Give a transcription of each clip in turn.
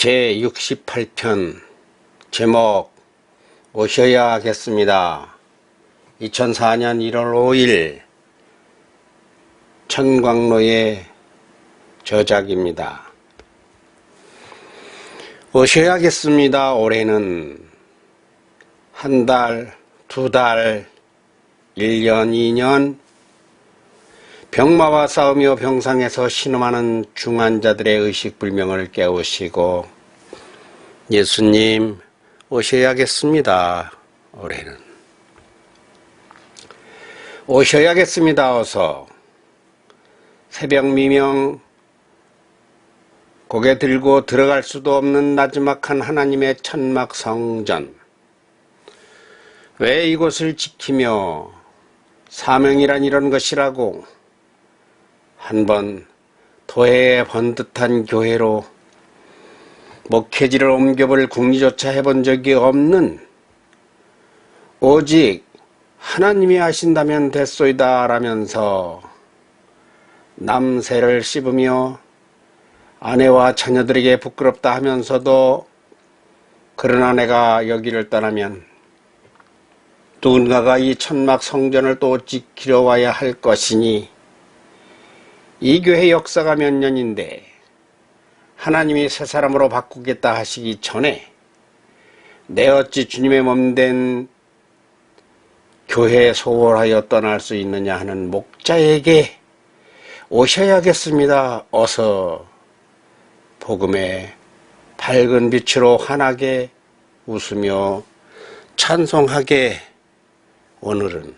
제68편 제목 오셔야겠습니다. 2004년 1월 5일 천광로의 저작입니다. 오셔야겠습니다. 올해는 한 달, 두 달, 1년, 2년 병마와 싸우며 병상에서 신음하는 중환자들의 의식불명을 깨우시고 예수님 오셔야겠습니다. 올해는 오셔야겠습니다. 어서 새벽 미명 고개 들고 들어갈 수도 없는 나지막한 하나님의 천막 성전, 왜 이곳을 지키며 사명이란 이런 것이라고 한번 도해에 번듯한 교회로 목회지를 옮겨볼 궁리조차 해본 적이 없는, 오직 하나님이 하신다면 됐소이다 라면서 남새를 씹으며 아내와 자녀들에게 부끄럽다 하면서도 그러나 내가 여기를 떠나면 누군가가 이 천막 성전을 또 지키러 와야 할 것이니 이 교회 역사가 몇 년인데 하나님이 새 사람으로 바꾸겠다 하시기 전에 내 어찌 주님의 몸된 교회에 소홀하여 떠날 수 있느냐 하는 목자에게 오셔야겠습니다. 어서 복음의 밝은 빛으로 환하게 웃으며 찬송하게 오늘은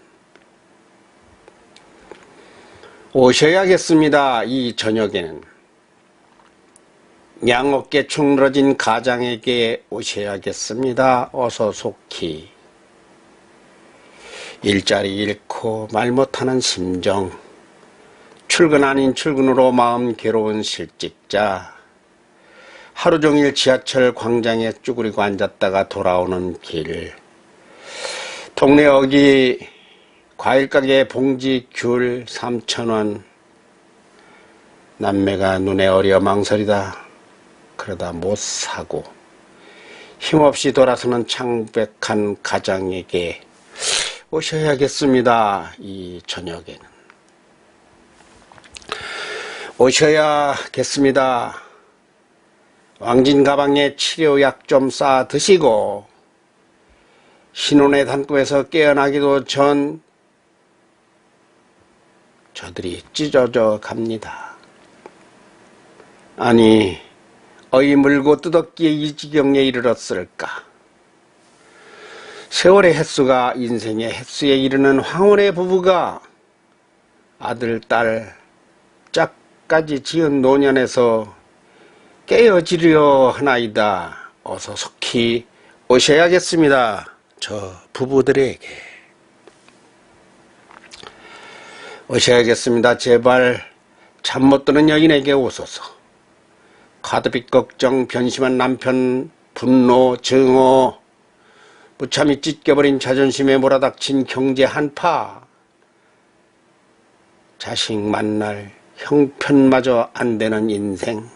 오셔야겠습니다. 이 저녁에는 양어깨 축 늘어진 가장에게 오셔야겠습니다. 어서 속히 일자리 잃고 말 못하는 심정, 출근 아닌 출근으로 마음 괴로운 실직자, 하루 종일 지하철 광장에 쭈그리고 앉았다가 돌아오는 길, 동네 어기 과일가게 봉지 귤 3,000원, 남매가 눈에 어려 망설이다 그러다 못 사고 힘없이 돌아서는 창백한 가장에게 오셔야겠습니다. 이 저녁에는 오셔야겠습니다. 왕진 가방에 치료약 좀 싸 드시고 신혼의 단꿈에서 깨어나기도 전 저들이 찢어져 갑니다. 아니, 어이 물고 뜯었기에 이 지경에 이르렀을까? 세월의 횟수가 인생의 횟수에 이르는 황혼의 부부가 아들, 딸, 짝까지 지은 노년에서 깨어지려 하나이다. 어서 속히 오셔야겠습니다. 저 부부들에게 오셔야겠습니다. 제발 잠 못 드는 여인에게 오소서. 카드빚 걱정, 변심한 남편, 분노, 증오, 무참히 찢겨버린 자존심에 몰아닥친 경제 한파, 자식 만날 형편마저 안 되는 인생,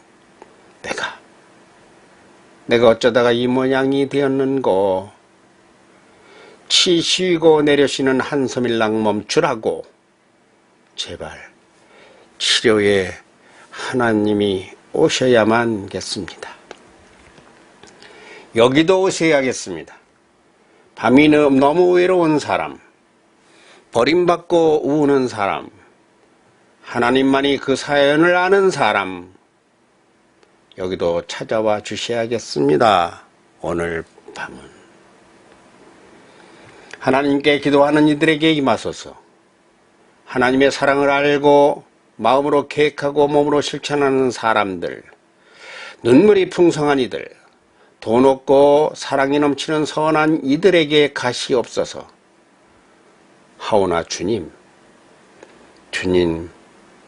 내가 어쩌다가 이 모양이 되었는고. 치 쉬고 내려쉬는 한섬일랑 멈추라고. 제발 치료에 하나님이 오셔야만겠습니다. 여기도 오셔야겠습니다. 밤이 너무 외로운 사람, 버림받고 우는 사람, 하나님만이 그 사연을 아는 사람, 여기도 찾아와 주셔야겠습니다. 오늘 밤은 하나님께 기도하는 이들에게 임하소서. 하나님의 사랑을 알고 마음으로 계획하고 몸으로 실천하는 사람들, 눈물이 풍성한 이들, 돈 없고 사랑이 넘치는 선한 이들에게 가시옵소서. 하오나 주님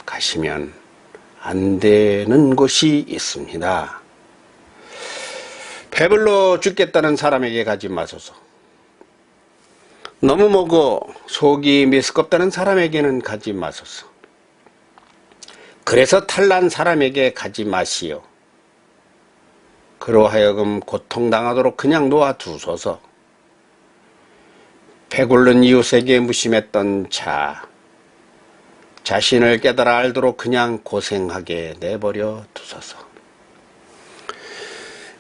가시면 안 되는 곳이 있습니다. 배불러 죽겠다는 사람에게 가지 마소서. 너무 먹어 속이 메스껍다는 사람에게는 가지 마소서. 그래서 탈난 사람에게 가지 마시오. 그로 하여금 고통당하도록 그냥 놓아두소서. 배고른 이웃에게 무심했던 자신을 깨달아 알도록 그냥 고생하게 내버려 두소서.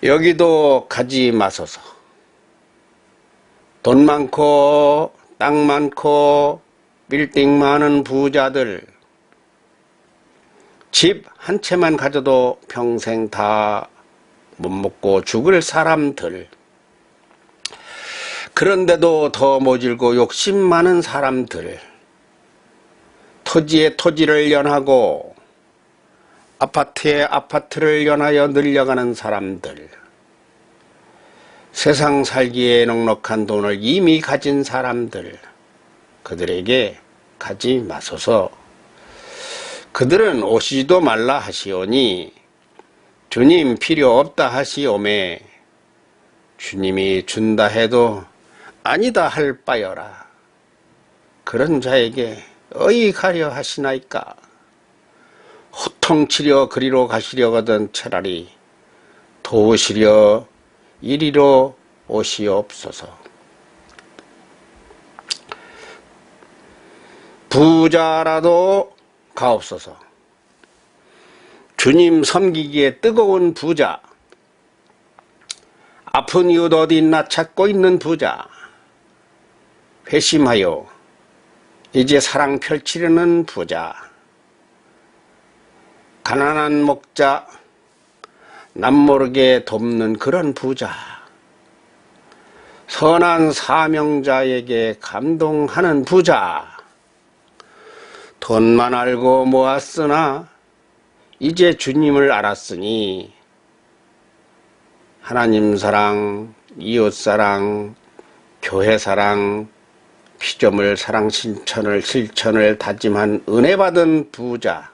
여기도 가지 마소서. 돈 많고 땅 많고 빌딩 많은 부자들, 집 한 채만 가져도 평생 다 못 먹고 죽을 사람들, 그런데도 더 모질고 욕심 많은 사람들, 토지에 토지를 연하고 아파트에 아파트를 연하여 늘려가는 사람들, 세상 살기에 넉넉한 돈을 이미 가진 사람들, 그들에게 가지 마소서. 그들은 오시지도 말라 하시오니 주님 필요 없다 하시오매 주님이 준다 해도 아니다 할 바여라. 그런 자에게 어이 가려 하시나이까. 호통치려 그리로 가시려거든 차라리 도우시려 이리로 오시옵소서. 부자라도 가옵소서. 주님 섬기기에 뜨거운 부자, 아픈 이웃 어디 있나 찾고 있는 부자, 회심하여 이제 사랑 펼치려는 부자, 가난한 목자 남모르게 돕는 그런 부자, 선한 사명자에게 감동하는 부자, 돈만 알고 모았으나 이제 주님을 알았으니 하나님 사랑, 이웃 사랑, 교회 사랑, 피조물 사랑 실천을 다짐한 은혜 받은 부자,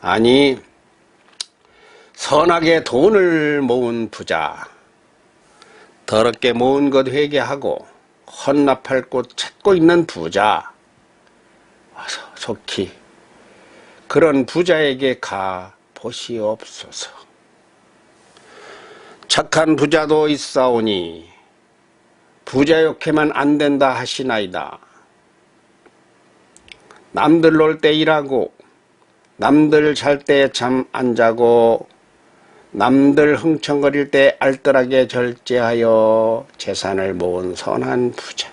아니 선하게 돈을 모은 부자, 더럽게 모은 것 회개하고 헌납할 곳 찾고 있는 부자, 와서 속히 그런 부자에게 가 보시옵소서. 착한 부자도 있사오니 부자 욕해만 안 된다 하시나이다. 남들 놀 때 일하고 남들 잘 때 잠 안 자고 남들 흥청거릴 때 알뜰하게 절제하여 재산을 모은 선한 부자,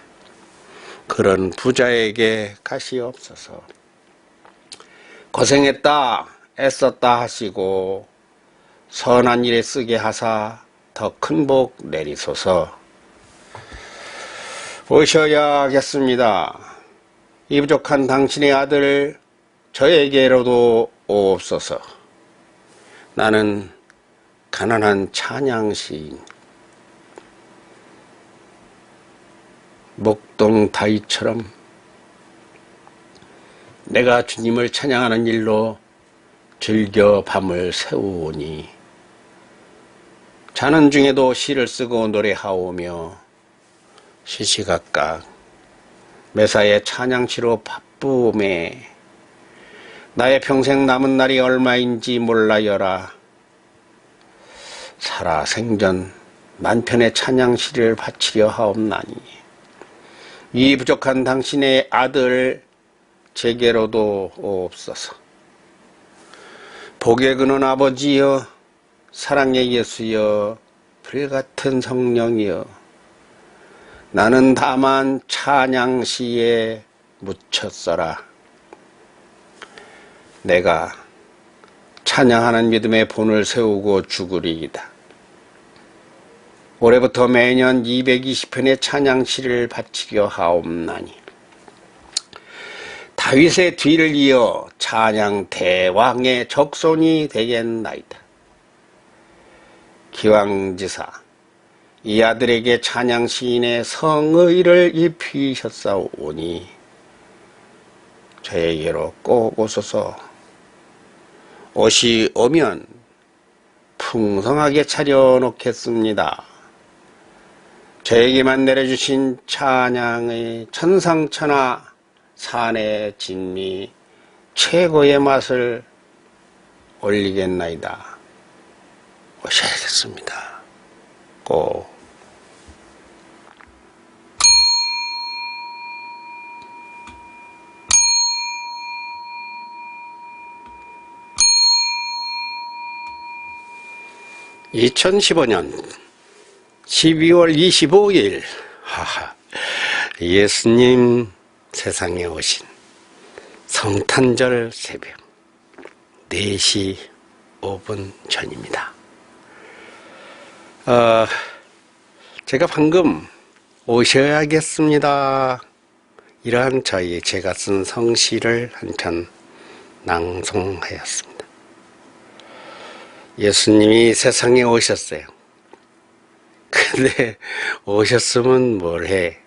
그런 부자에게 가시옵소서. 고생했다 애썼다 하시고 선한 일에 쓰게 하사 더 큰 복 내리소서. 오셔야겠습니다. 이 부족한 당신의 아들 저에게로도 오옵소서. 나는 가난한 찬양시인 목동 다윗처럼 내가 주님을 찬양하는 일로 즐겨 밤을 새우오니 자는 중에도 시를 쓰고 노래하오며 시시각각 매사에 찬양시로 바쁘매 나의 평생 남은 날이 얼마인지 몰라여라. 살아 생전 만편의 찬양시를 바치려 하옵나니 이 부족한 당신의 아들 제게로도 오옵소서. 복의 근원 아버지여, 사랑의 예수여, 불같은 성령이여, 나는 다만 찬양시에 묻혔어라. 내가 찬양하는 믿음의 본을 세우고 죽으리이다. 올해부터 매년 220편의 찬양시를 바치려 하옵나니 다윗의 뒤를 이어 찬양 대왕의 적손이 되겠나이다. 기왕지사 이 아들에게 찬양 시인의 성의를 입히셨사오니 저에게로 꼭 오소서. 옷이 오면 풍성하게 차려놓겠습니다. 저에게만 내려주신 찬양의 천상천하 산의 진미 최고의 맛을 올리겠나이다. 오셔야겠습니다. 꼭. (2015년 12월 25일) 하하, 예수님 세상에 오신 성탄절 새벽 4시 5분 전입니다. 제가 방금 오셔야겠습니다, 이러한 제가 쓴 성시를 한 편 낭송하였습니다. 예수님이 세상에 오셨어요. 근데 오셨으면 뭘 해?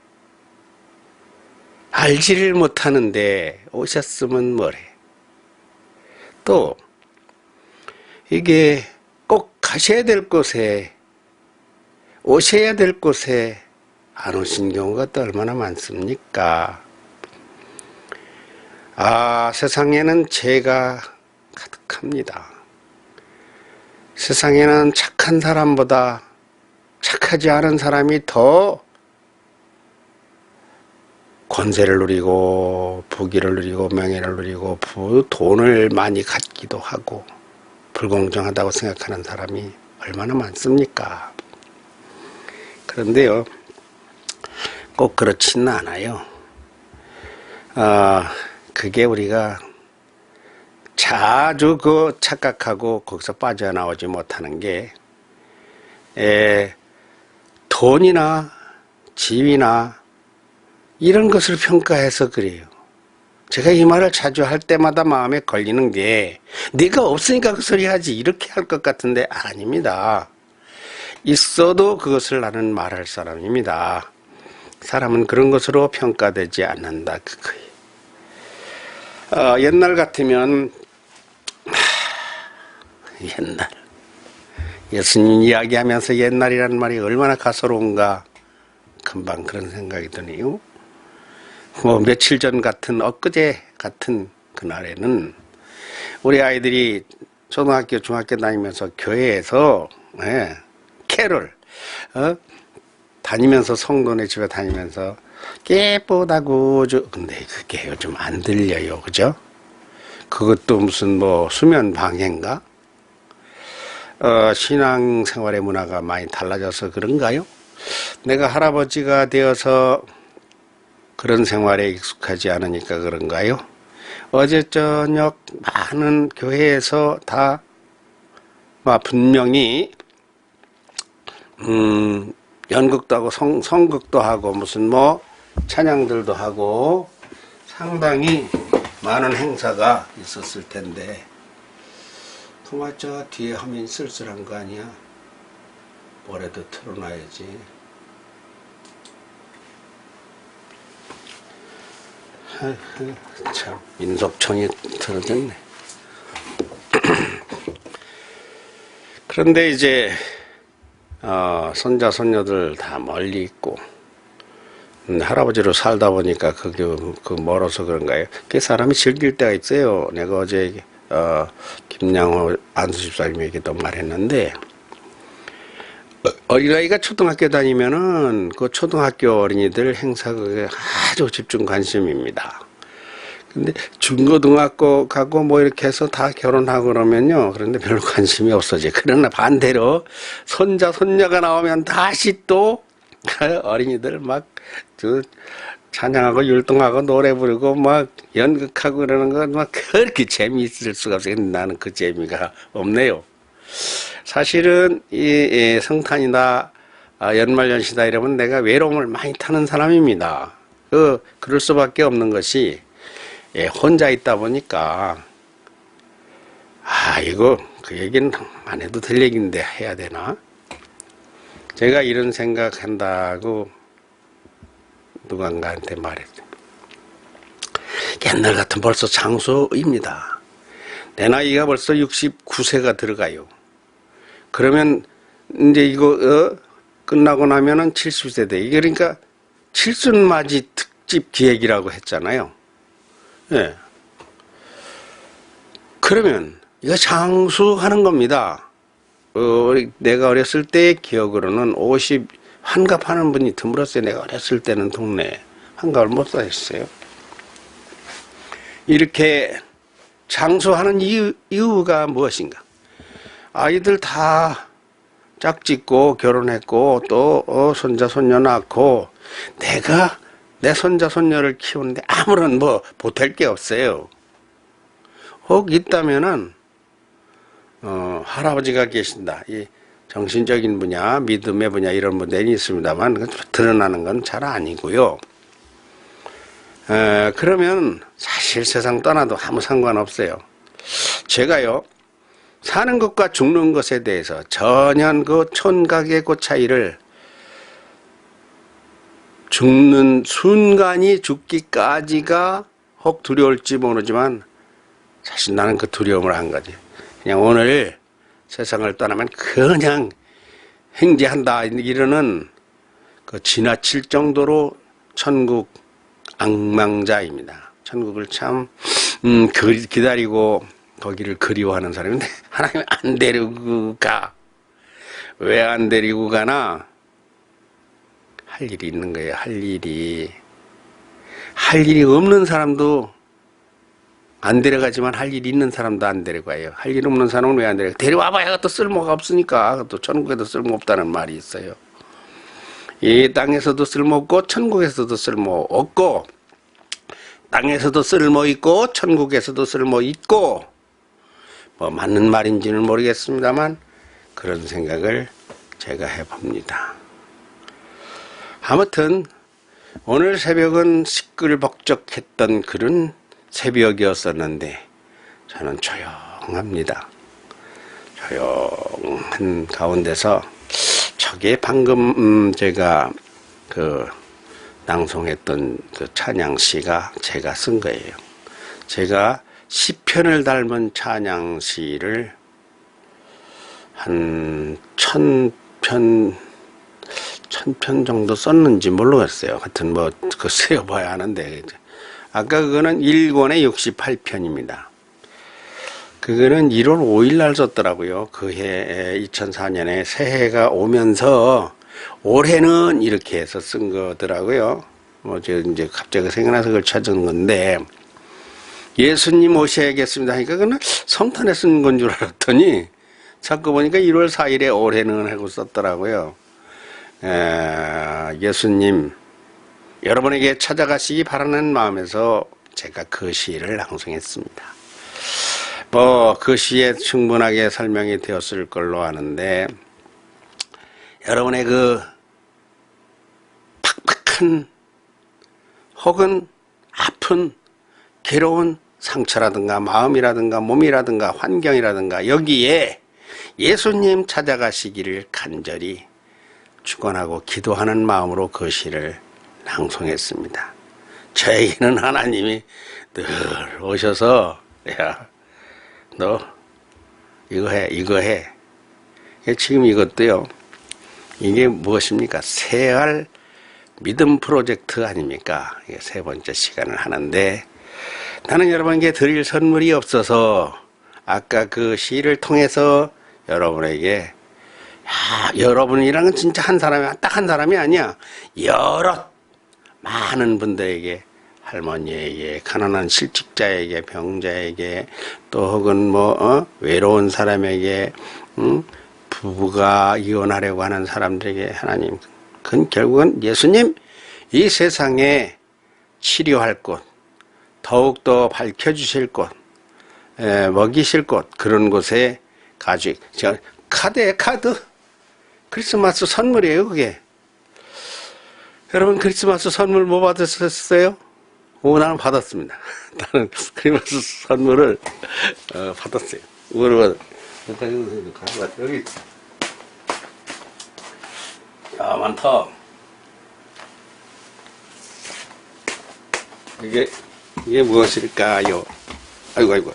알지를 못하는데 오셨으면 뭘 해? 또 이게 꼭 가셔야 될 곳에, 오셔야 될 곳에 안 오신 경우가 또 얼마나 많습니까? 세상에는 죄가 가득합니다. 세상에는 착한 사람보다 착하지 않은 사람이 더 권세를 누리고 부귀를 누리고 명예를 누리고 돈을 많이 갖기도 하고 불공정하다고 생각하는 사람이 얼마나 많습니까? 그런데요, 꼭 그렇지는 않아요. 그게 우리가 자주 착각하고 거기서 빠져나오지 못하는 게, 돈이나 집이나 이런 것을 평가해서 그래요. 제가 이 말을 자주 할 때마다 마음에 걸리는 게, 네가 없으니까 그 소리 하지, 이렇게 할 것 같은데 아닙니다. 있어도 그것을 나는 말할 사람입니다. 사람은 그런 것으로 평가되지 않는다, 그거예요. 옛날 같으면, 옛날, 예수님 이야기하면서 옛날이라는 말이 얼마나 가소로운가, 금방 그런 생각이 드네요. 며칠 전 같은, 엊그제 같은 그날에는 우리 아이들이 초등학교, 중학교 다니면서 교회에서 캐롤 다니면서, 성도네 집에 다니면서 깨보다고, 근데 그게 요즘 안 들려요, 그죠? 그것도 무슨 수면 방해인가? 신앙생활의 문화가 많이 달라져서 그런가요? 내가 할아버지가 되어서 그런 생활에 익숙하지 않으니까 그런가요? 어제 저녁 많은 교회에서 다 분명히 연극도 하고 성극도 하고 무슨 찬양들도 하고 상당히 많은 행사가 있었을 텐데, 정말 저 뒤에 화면이 쓸쓸한 거 아니야? 뭐라도 틀어놔야지. 참, 민속청이 틀어졌네. 그런데 이제 손자 손녀들 다 멀리 있고, 할아버지로 살다 보니까 그게 멀어서 그런가요? 그 사람이 즐길 때가 있어요. 내가 어제 김양호 안수집사님에게도 말했는데, 어린아이가 초등학교 다니면은 그 초등학교 어린이들 행사에 아주 집중 관심입니다. 근데 중고등학교 가고 이렇게 해서 다 결혼하고 그러면요, 그런데 별로 관심이 없어져. 그러나 반대로 손자 손녀가 나오면 다시 또 어린이들 찬양하고 율동하고 노래 부르고 연극하고 그러는 건 그렇게 재미있을 수가 없어요. 나는 그 재미가 없네요. 사실은 이 성탄이다, 연말연시다 이러면 내가 외로움을 많이 타는 사람입니다. 그럴 수밖에 없는 것이, 혼자 있다 보니까, 이거 그 얘기는 안 해도 될 얘기인데 해야 되나? 제가 이런 생각한다고 누군가한테 말했어요. 옛날 같은 벌써 장수입니다. 내 나이가 벌써 69세가 들어가요. 그러면 이제 이거 끝나고 나면은 70세 돼. 이게 그러니까 칠순맞이 특집 기획이라고 했잖아요. 예. 그러면 이거 장수하는 겁니다. 내가 어렸을 때의 기억으로는 옷이 환갑하는 분이 드물었어요. 내가 어렸을 때는 동네에 환갑을 못 사셨어요. 이렇게 장수하는 이유가 무엇인가? 아이들 다 짝짓고 결혼했고 또 손자 손녀 낳고 내가 내 손자 손녀를 키우는데 아무런 뭐 보탤 게 없어요. 혹 있다면은 할아버지가 계신다. 이 정신적인 분야, 믿음의 분야 이런 분들이 있습니다만 드러나는 건 잘 아니고요. 그러면 사실 세상 떠나도 아무 상관없어요. 제가요 사는 것과 죽는 것에 대해서 전혀 그 촌각의 그 차이를 죽는 순간이 죽기까지가 혹 두려울지 모르지만 사실 나는 그 두려움을 한 거지. 그냥 오늘 세상을 떠나면 그냥 행제한다 이러는 그 지나칠 정도로 천국 악망자입니다. 천국을 참 기다리고 거기를 그리워하는 사람인데 하나님 안 데리고 가. 왜 안 데리고 가나? 할 일이 있는 거예요. 할 일이 없는 사람도 안 데려가지만 할 일이 있는 사람도 안 데려가요. 할 일 없는 사람은 왜 안 데려가? 데려와봐야 또 쓸모가 없으니까. 또 천국에도 쓸모없다는 말이 있어요. 이 땅에서도 쓸모없고 천국에서도 쓸모없고 땅에서도 쓸모있고 천국에서도 쓸모있고 뭐 맞는 말인지는 모르겠습니다만 그런 생각을 제가 해봅니다. 아무튼 오늘 새벽은 시끌벅적했던 그런 새벽이었었는데 저는 조용합니다. 조용한 가운데서 저게 방금 제가 그 낭송했던 그 찬양시가 제가 쓴 거예요. 제가 시편을 닮은 찬양시를 한 1000편 정도 썼는지 모르겠어요. 하여튼 뭐 그 세어봐야 하는데 아까 그거는 1권에 68편입니다. 그거는 1월 5일 날 썼더라고요. 그해 2004년에 새해가 오면서 올해는 이렇게 해서 쓴 거더라고요. 뭐 저 이제 갑자기 생각나서 그걸 찾은 건데 예수님 오셔야겠습니다 하니까 그거는 성탄에 쓴 건 줄 알았더니 자꾸 보니까 1월 4일에 올해는 하고 썼더라고요. 예수님 여러분에게 찾아가시기 바라는 마음에서 제가 그 시를 낭송했습니다. 뭐 그 시에 충분하게 설명이 되었을 걸로 아는데 여러분의 그 팍팍한 혹은 아픈 괴로운 상처라든가 마음이라든가 몸이라든가 환경이라든가 여기에 예수님 찾아가시기를 간절히 축원하고 기도하는 마음으로 그 시를 낭송했습니다. 저에게는 하나님이 늘 오셔서 야, 너 이거 해. 지금 이것도요. 이게 무엇입니까? 새알 믿음 프로젝트 아닙니까? 이게 세 번째 시간을 하는데 나는 여러분에게 드릴 선물이 없어서 아까 그 시를 통해서 여러분에게 여러분이랑은 진짜 딱 한 사람이 아니야. 여러 많은 분들에게 할머니에게 가난한 실직자에게 병자에게 또 혹은 외로운 사람에게 부부가 이혼하려고 하는 사람들에게 하나님 그건 결국은 예수님 이 세상에 치료할 곳 더욱더 밝혀주실 곳 먹이실 곳 그런 곳에 가지고 카드 크리스마스 선물이에요 그게. 여러분 크리스마스 선물 뭐 받으셨어요? 나는 받았습니다. 나는 크리스마스 선물을 받았어요. 여기 야 많다. 이게 무엇일까요? 아이고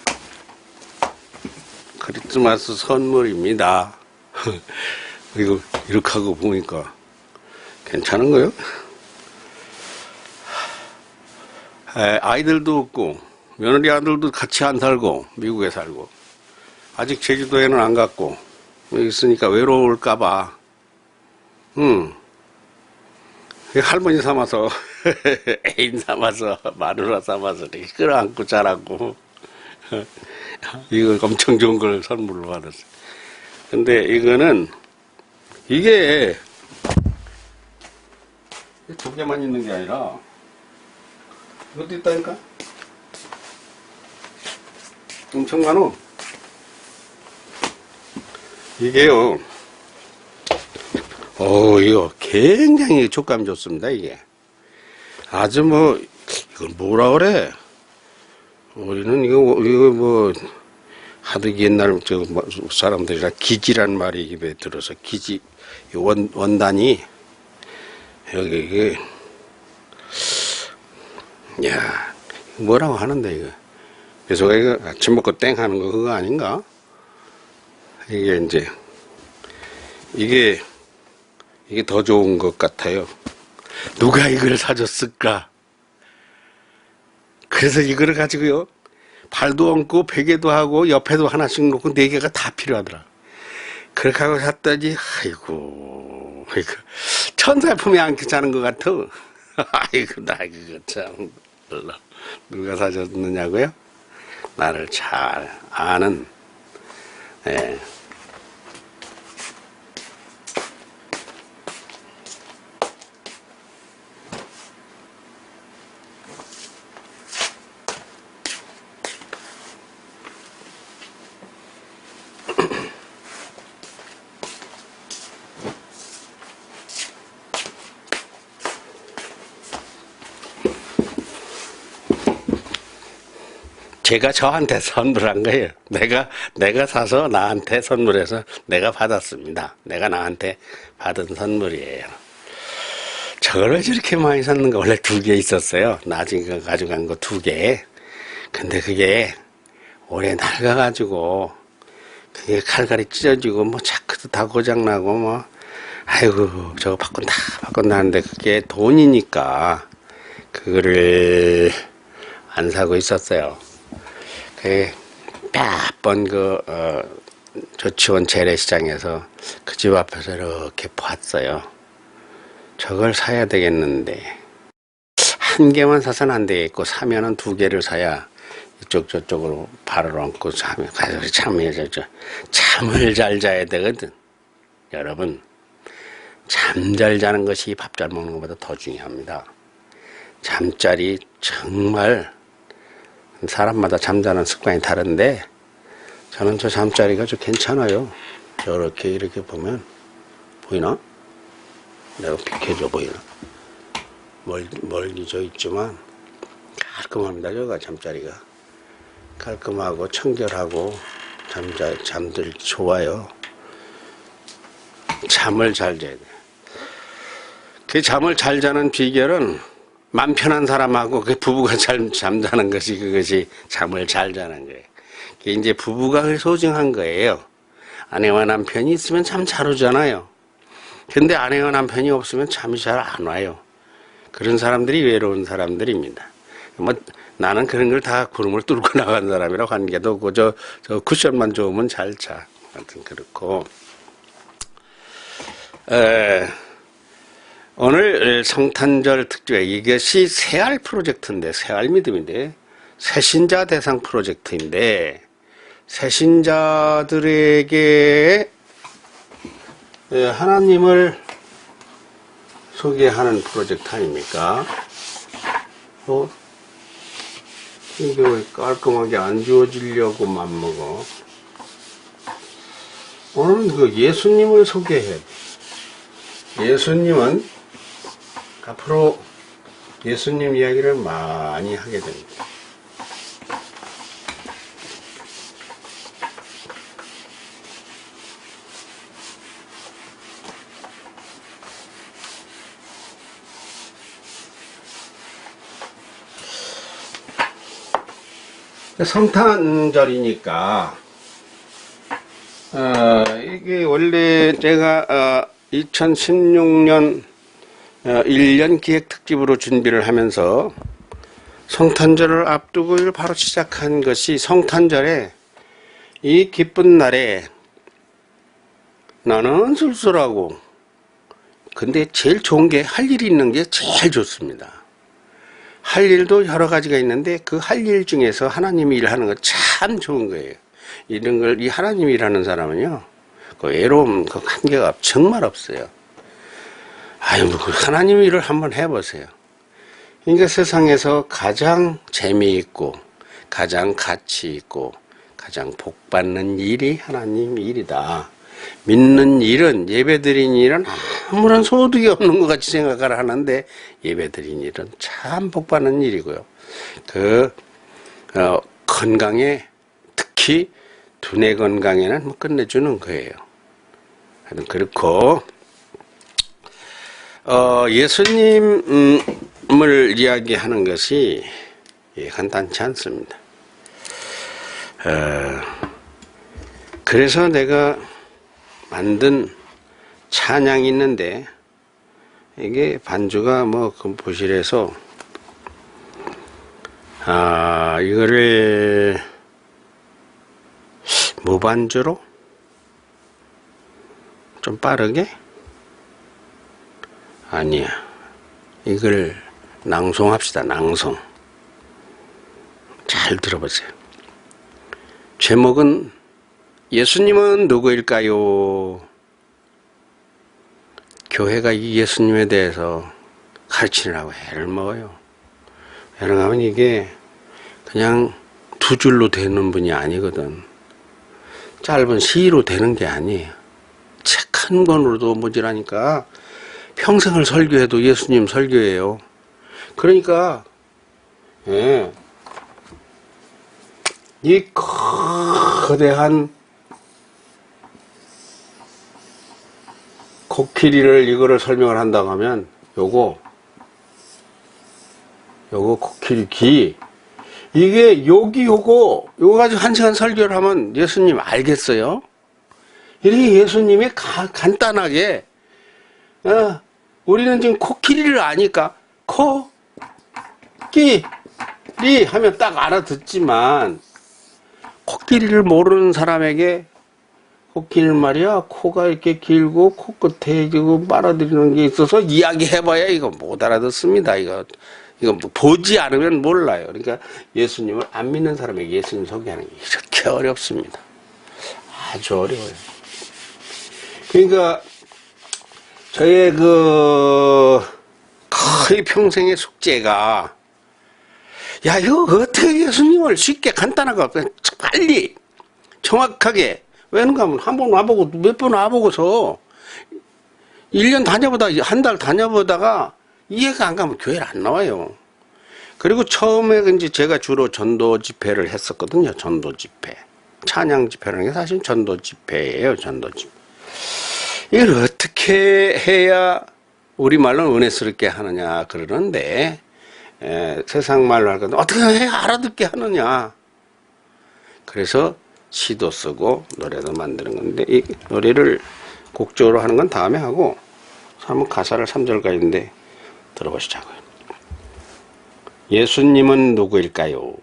크리스마스 선물입니다. 그리고 이렇게 하고 보니까 괜찮은 거요? 아이들도 없고 며느리 아들도 같이 안 살고 미국에 살고 아직 제주도에는 안 갔고 여기 있으니까 외로울까봐, 할머니 삼아서, 애인 삼아서, 마누라 삼아서 이렇게 끌어안고 자라고, 이거 엄청 좋은 걸 선물로 받았어요. 근데 이거는, 이게, 두 개만 있는 게 아니라, 이것도 있다니까? 엄청 많어. 이게요, 이거 굉장히 촉감 좋습니다, 이게. 아주 뭐, 이걸 뭐라 그래? 우리는 이거 하도 옛날 사람들이라 기지란 말이 입에 들어서, 기지, 원단이, 여기, 이게, 야, 뭐라고 하는데, 이거. 그래서 이거 아침 먹고 땡 하는 거 그거 아닌가? 이게 이제, 이게 더 좋은 것 같아요. 누가 이걸 사줬을까? 그래서 이거를 가지고요, 발도 얹고 베개도 하고 옆에도 하나씩 놓고 4개가 다 필요하더라. 그렇게 하고 샀더니, 아이고, 천사품이 안 자는 것 같아. 아이고, 나 그거 참, 몰라. 누가 사줬느냐고요? 나를 잘 아는, 예. 제가 저한테 선물한 거예요. 내가 사서 나한테 선물해서 내가 받았습니다. 내가 나한테 받은 선물이에요. 저걸 왜 저렇게 많이 샀는가? 원래 2개 있었어요. 나중에 가져간 거 2개. 근데 그게 오래 낡아가지고, 그게 칼갈이 찢어지고, 뭐, 자크도 다 고장나고, 뭐, 아이고, 저거 바꾼다 하는데 그게 돈이니까, 그거를 안 사고 있었어요. 몇 번 조치원 재래시장에서 그 집 앞에서 이렇게 봤어요. 저걸 사야 되겠는데, 1개만 사서는 안 되겠고, 사면은 2개를 사야 이쪽 저쪽으로 발을 얹고 잠을 잘 자야 되거든. 여러분, 잠 잘 자는 것이 밥 잘 먹는 것보다 더 중요합니다. 잠자리 정말 사람마다 잠자는 습관이 다른데, 저는 저 잠자리가 좀 괜찮아요. 이렇게 보면 보이나? 내가 비켜줘 보이나? 멀리 져 있지만 깔끔합니다. 저가 잠자리가 깔끔하고 청결하고 잠들 좋아요. 잠을 잘 자야 돼. 그 잠을 잘 자는 비결은 맘 편한 사람하고 그 부부가 잘 잠자는 것이, 그것이 잠을 잘 자는 거예요. 그게 이제 부부가 소중한 거예요. 아내와 남편이 있으면 잠 잘 오잖아요. 근데 아내와 남편이 없으면 잠이 잘 안 와요. 그런 사람들이 외로운 사람들입니다. 뭐 나는 그런 걸 다 구름을 뚫고 나간 사람이라 관계도 없고, 저 쿠션만 좋으면 잘 자. 하여튼 그렇고, 오늘 성탄절 특집에 이것이 새알 프로젝트인데, 새알 믿음인데, 새신자 대상 프로젝트인데, 새신자들에게 하나님을 소개하는 프로젝트 아닙니까? 이게 왜 깔끔하게 안 지워지려고 맘먹어? 오늘은 그 예수님을 소개해. 예수님은 앞으로 예수님 이야기를 많이 하게 됩니다. 성탄절이니까, 이게 원래 제가 2016년 1년 기획 특집으로 준비를 하면서 성탄절을 앞두고 바로 시작한 것이, 성탄절에 이 기쁜 날에 나는 쓸쓸하고. 근데 제일 좋은 게 할 일이 있는 게 제일 좋습니다. 할 일도 여러 가지가 있는데 그 할 일 중에서 하나님이 일하는 거 참 좋은 거예요. 이런 걸 이 하나님이 일하는 사람은요, 그 외로움 그 한계가 정말 없어요. 아유, 그 하나님 일을 한번 해보세요. 그러니까 세상에서 가장 재미있고 가장 가치 있고 가장 복받는 일이 하나님 일이다. 믿는 일은, 예배드린 일은 아무런 소득이 없는 것 같이 생각을 하는데 예배드린 일은 참 복받는 일이고요. 건강에, 특히 두뇌 건강에는 뭐 끝내주는 거예요. 그렇고 예수님을 이야기하는 것이 간단치 않습니다. 그래서 내가 만든 찬양이 있는데, 이게 반주가 뭐 보실에서 이거를 무반주로 좀 빠르게, 아니야, 이걸 낭송합시다. 낭송 잘 들어보세요. 제목은 예수님은 누구일까요? 교회가 이 예수님에 대해서 가르치느라고 애를 먹어요. 왜냐하면 이게 그냥 두 줄로 되는 분이 아니거든. 짧은 시로 되는 게 아니에요. 책 한 권으로도 모자라니까 평생을 설교해도 예수님 설교예요. 그러니까 이 거대한 코끼리를 이거를 설명을 한다고 하면 요거 코끼리 귀, 이게 요거 가지고 1시간 설교를 하면 예수님 알겠어요? 이렇게 예수님이 간단하게 우리는 지금 코끼리를 아니까 코끼리 하면 딱 알아듣지만, 코끼리를 모르는 사람에게 코끼리 말이야, 코가 이렇게 길고 코끝에 이거 빨아들이는 게 있어서 이야기해봐야 이거 못 알아듣습니다. 이거 보지 않으면 몰라요. 그러니까 예수님을 안 믿는 사람에게 예수님 소개하는 게 이렇게 어렵습니다. 아주 어려워요. 그러니까 저의 거의 평생의 숙제가, 야, 이거 어떻게 예수님을 쉽게 간단하게 빨리 정확하게, 왜는가 하면 한 번 와보고 몇 번 와보고서 1년 다녀보다, 한 달 다녀보다가 이해가 안 가면 교회를 안 나와요. 그리고 처음에 이제 제가 주로 전도 집회를 했었거든요. 전도 집회. 찬양 집회라는 게 사실 전도 집회예요. 전도 집회. 이걸 어떻게 해야 우리말로 은혜스럽게 하느냐 그러는데, 세상 말로 할 건데 어떻게 해야 알아듣게 하느냐. 그래서 시도 쓰고 노래도 만드는 건데, 이 노래를 곡적으로 하는 건 다음에 하고, 한번 가사를 3절까지인데 들어보시자고요. 예수님은 누구일까요?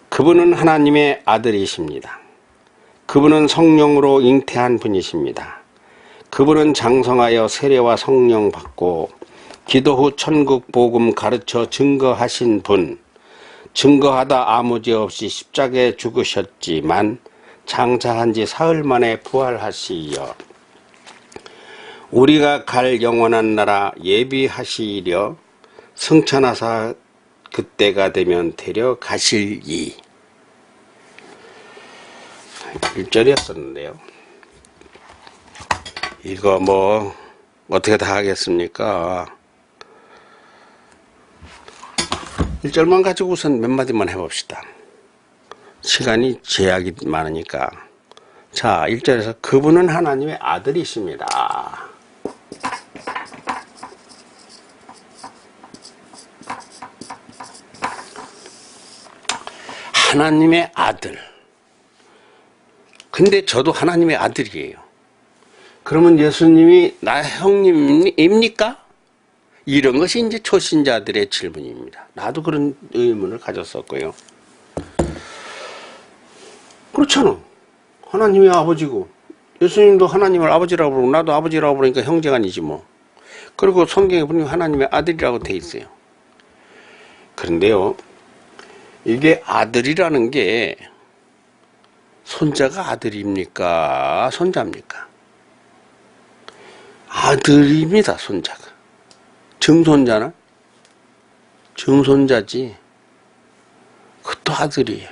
그분은 하나님의 아들이십니다. 그분은 성령으로 잉태한 분이십니다. 그분은 장성하여 세례와 성령 받고 기도 후 천국 복음 가르쳐 증거하신 분, 증거하다 아무 죄 없이 십자가에 죽으셨지만 장사한 지 사흘 만에 부활하시려 우리가 갈 영원한 나라 예비하시려 승천하사 그때가 되면 데려가실이. 1절이었었는데요. 이거 뭐 어떻게 다 하겠습니까? 1절만 가지고 우선 몇 마디만 해봅시다. 시간이 제약이 많으니까. 자, 1절에서 그분은 하나님의 아들이십니다. 하나님의 아들. 근데 저도 하나님의 아들이에요. 그러면 예수님이 나 형님입니까? 이런 것이 이제 초신자들의 질문입니다. 나도 그런 의문을 가졌었고요. 그렇잖아. 하나님의 아버지고 예수님도 하나님을 아버지라고 부르고 나도 아버지라고 부르니까 형제간이지 뭐. 그리고 성경에 보면 하나님의 아들이라고 돼 있어요. 그런데요, 이게 아들이라는 게 손자가 아들입니까? 손자입니까? 아들입니다, 손자가. 증손자는? 증손자지. 그것도 아들이에요.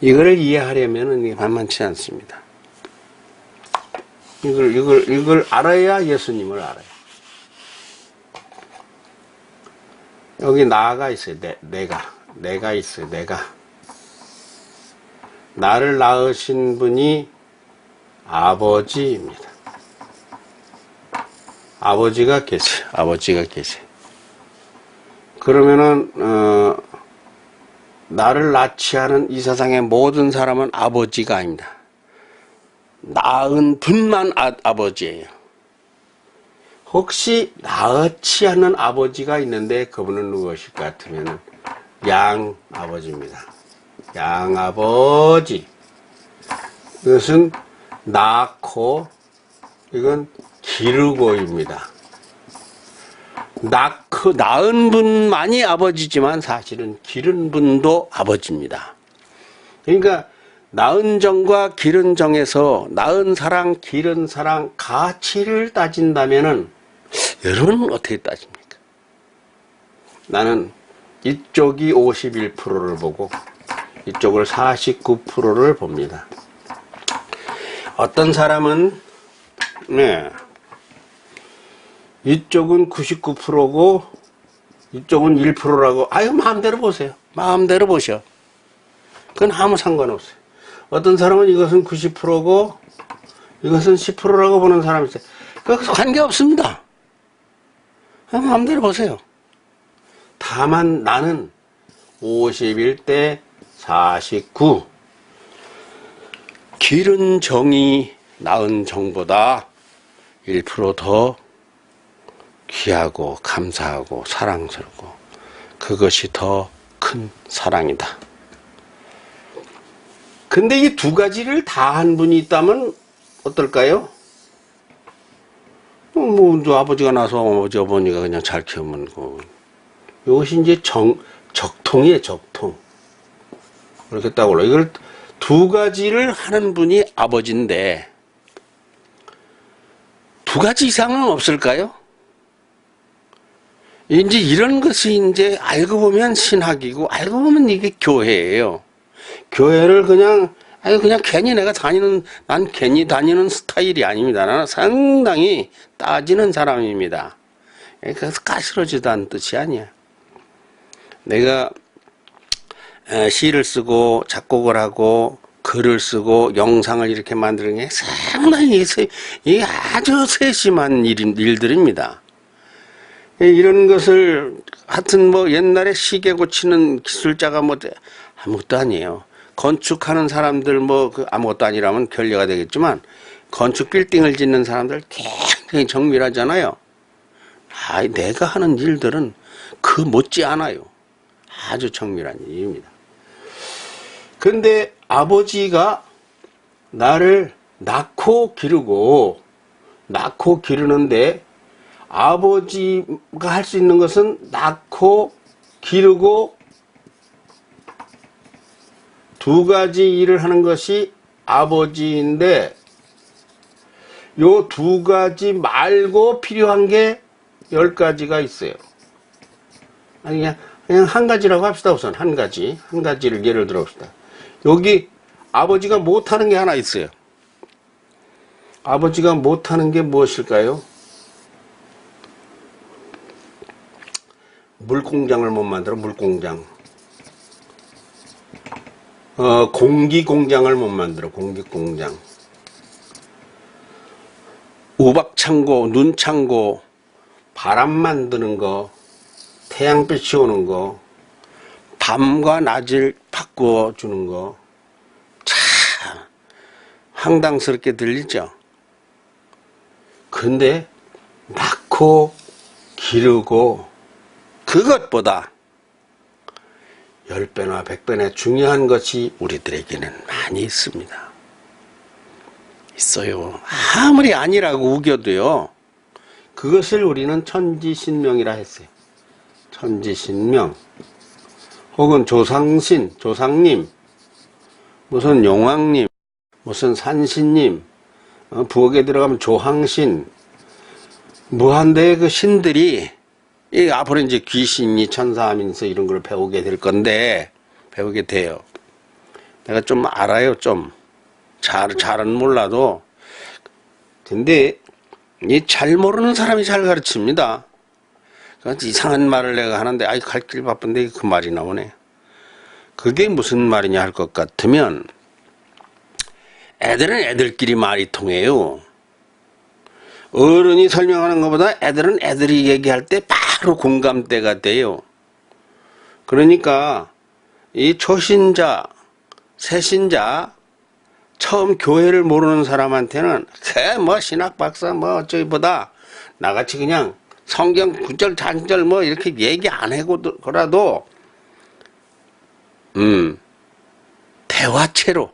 이걸 이해하려면 이게 만만치 않습니다. 이걸 알아야 예수님을 알아요. 여기 나가 있어요. 내가 있어요. 내가. 나를 낳으신 분이 아버지입니다. 아버지가 계세요. 아버지가 계세요. 그러면은 나를 낳지 않은 이 세상의 모든 사람은 아버지가 아닙니다. 낳은 분만 아버지예요. 혹시 낳지 않는 아버지가 있는데 그분은 누구실까 같으면 양아버지입니다. 양아버지. 이것은 낳고 이건 기르고입니다. 낳은 분만이 아버지지만 사실은 기른 분도 아버지입니다. 그러니까 낳은 정과 기른 정에서 낳은 사랑, 기른 사랑 가치를 따진다면은 여러분은 어떻게 따집니까? 나는 이쪽이 51%를 보고 이쪽을 49%를 봅니다. 어떤 사람은 이쪽은 99%고 이쪽은 1%라고 아유 마음대로 보세요. 마음대로 보셔. 그건 아무 상관없어요. 어떤 사람은 이것은 90%고 이것은 10%라고 보는 사람이 있어요. 그거 관계없습니다. 마음대로 보세요. 다만 나는 51대 49. 기른 정이 낳은 정보다 1% 더 귀하고 감사하고 사랑스럽고 그것이 더 큰 사랑이다. 근데 이 두 가지를 다 한 분이 있다면 어떨까요? 뭐 아버지가 나서 어머니가 그냥 잘 키우면 이것이 이제 적통이에요. 적통. 그렇게 딱 올라. 이걸 두 가지를 하는 분이 아버지인데 두 가지 이상은 없을까요? 이제 이런 것이 이제 알고 보면 신학이고 알고 보면 이게 교회예요. 교회를 그냥 괜히 난 괜히 다니는 스타일이 아닙니다. 나는 상당히 따지는 사람입니다. 그래서 까스러지도 않은 뜻이 아니야. 내가 시를 쓰고 작곡을 하고 글을 쓰고 영상을 이렇게 만드는 게 상당히 이게 아주 세심한 일들입니다. 이런 것을 하여튼 뭐 옛날에 시계 고치는 기술자가 뭐 아무것도 아니에요. 건축하는 사람들 뭐 아무것도 아니라면 결례가 되겠지만 건축 빌딩을 짓는 사람들 굉장히 정밀하잖아요. 내가 하는 일들은 그 못지 않아요. 아주 정밀한 일입니다. 근데 아버지가 나를 낳고 기르는데 아버지가 할 수 있는 것은 낳고 기르고 두 가지 일을 하는 것이 아버지인데 요 두 가지 말고 필요한 게 10가지가 있어요. 아니 그냥 한 가지라고 합시다. 우선 한 가지를 예를 들어 봅시다. 여기 아버지가 못하는 게 하나 있어요. 아버지가 못하는 게 무엇일까요? 물공장을 못 만들어. 물공장. 공기공장을 못 만들어. 공기공장. 우박창고, 눈창고, 바람 만드는 거, 태양빛이 오는 거, 밤과 낮을 바꾸어 주는 거. 참 황당스럽게 들리죠. 근데 낳고 기르고 그것보다 10배나 100배나 중요한 것이 우리들에게는 많이 있습니다. 있어요. 아무리 아니라고 우겨도요. 그것을 우리는 천지신명이라 했어요. 천지신명. 혹은 조상신, 조상님, 무슨 용왕님, 무슨 산신님, 부엌에 들어가면 조항신, 무한대의 그 신들이, 앞으로 이제 귀신이 천사하면서 이런 걸 배우게 될 건데, 배우게 돼요. 내가 좀 알아요, 좀. 잘은 몰라도. 근데, 이 잘 모르는 사람이 잘 가르칩니다. 이상한 말을 내가 하는데, 아이, 갈 길 바쁜데 그 말이 나오네. 그게 무슨 말이냐 할 것 같으면, 애들은 애들끼리 말이 통해요. 어른이 설명하는 것보다 애들은 애들이 얘기할 때 바로 공감대가 돼요. 그러니까 이 초신자, 새신자, 처음 교회를 모르는 사람한테는 뭐 신학 박사 뭐 어쩌기보다 나같이 그냥 성경 구절 단절 뭐 이렇게 얘기 안 하고라도 대화체로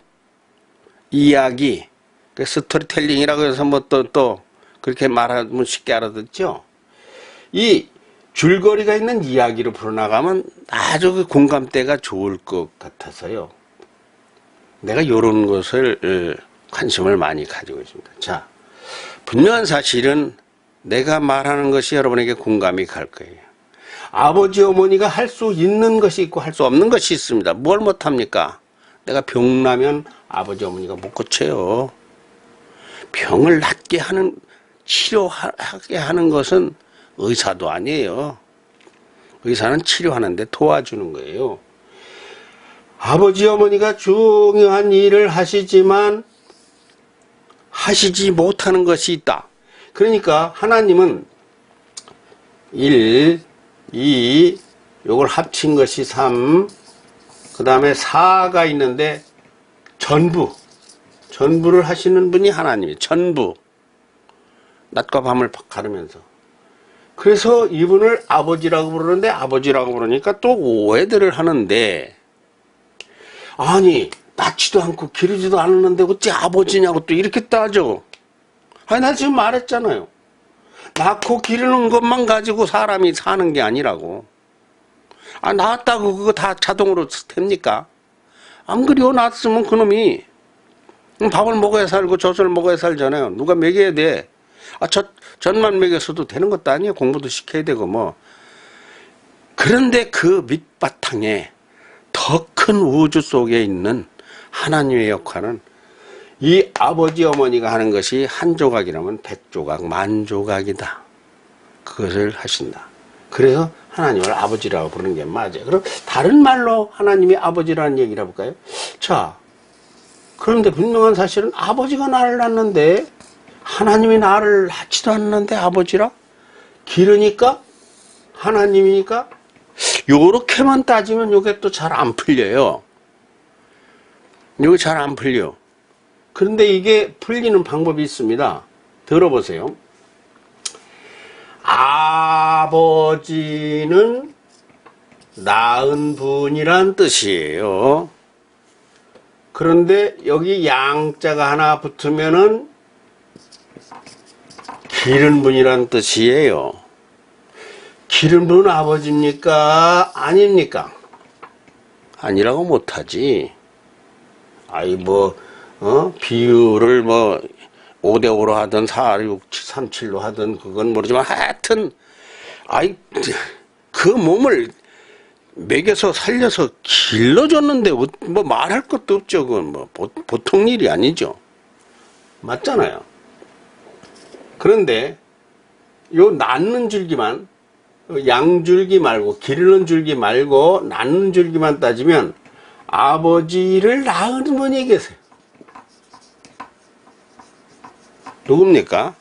이야기, 스토리텔링이라고 해서 뭐 또 그렇게 말하면 쉽게 알아듣죠. 이 줄거리가 있는 이야기로 풀어나가면 아주 그 공감대가 좋을 것 같아서요. 내가 이런 것을 관심을 많이 가지고 있습니다. 자, 분명한 사실은 내가 말하는 것이 여러분에게 공감이 갈 거예요. 아버지 어머니가 할 수 있는 것이 있고 할 수 없는 것이 있습니다. 뭘 못합니까? 내가 병나면 아버지 어머니가 못 고쳐요. 병을 낫게 하는, 치료하게 하는 것은 의사도 아니에요. 의사는 치료하는데 도와주는 거예요. 아버지 어머니가 중요한 일을 하시지만 하시지 못하는 것이 있다. 그러니까 하나님은 1, 2, 요걸 합친 것이 3, 그 다음에 4가 있는데 전부를 하시는 분이 하나님이에요. 전부. 낮과 밤을 가르면서. 그래서 이분을 아버지라고 부르는데 아버지라고 부르니까 또 오해들을 하는데 아니 낳지도 않고 기르지도 않았는데 어찌 아버지냐고 또 이렇게 따져. 아니 나 지금 말했잖아요. 낳고 기르는 것만 가지고 사람이 사는 게 아니라고. 아 낳았다고 그거 다 자동으로 됩니까? 안 그래요. 낳았으면 그놈이 밥을 먹어야 살고 젖을 먹어야 살잖아요. 누가 먹여야 돼. 젖만 먹였어도 되는 것도 아니에요. 공부도 시켜야 되고 뭐. 그런데 그 밑바탕에 더 큰 우주 속에 있는 하나님의 역할은 이 아버지 어머니가 하는 것이 한 조각이라면 100조각, 10,000조각이다. 그것을 하신다. 그래서 하나님을 아버지라고 부르는 게 맞아요. 그럼 다른 말로 하나님이 아버지라는 얘기를 해볼까요? 자, 그런데 분명한 사실은 아버지가 나를 낳는데 하나님이 나를 낳지도 않는데 아버지라? 기르니까? 하나님이니까? 요렇게만 따지면 요게 또 잘 안 풀려요. 요게 잘 안 풀려. 그런데 이게 풀리는 방법이 있습니다. 들어보세요. 아버지는 낳은 분이란 뜻이에요. 그런데 여기 양자가 하나 붙으면은 기른 분이란 뜻이에요. 기른 분은 아버지입니까? 아닙니까? 아니라고 못하지. 아이 비율을 5대5로 하든 4, 6, 3, 7로 하든 그건 모르지만 하여튼 그 몸을 먹여서 살려서 길러줬는데 뭐 말할 것도 없죠. 그건 뭐 보통 일이 아니죠. 맞잖아요. 그런데 요 낳는 줄기만 양줄기 말고 기르는 줄기 말고 낳는 줄기만 따지면 아버지를 낳은 분이 계세요. 누굽니까?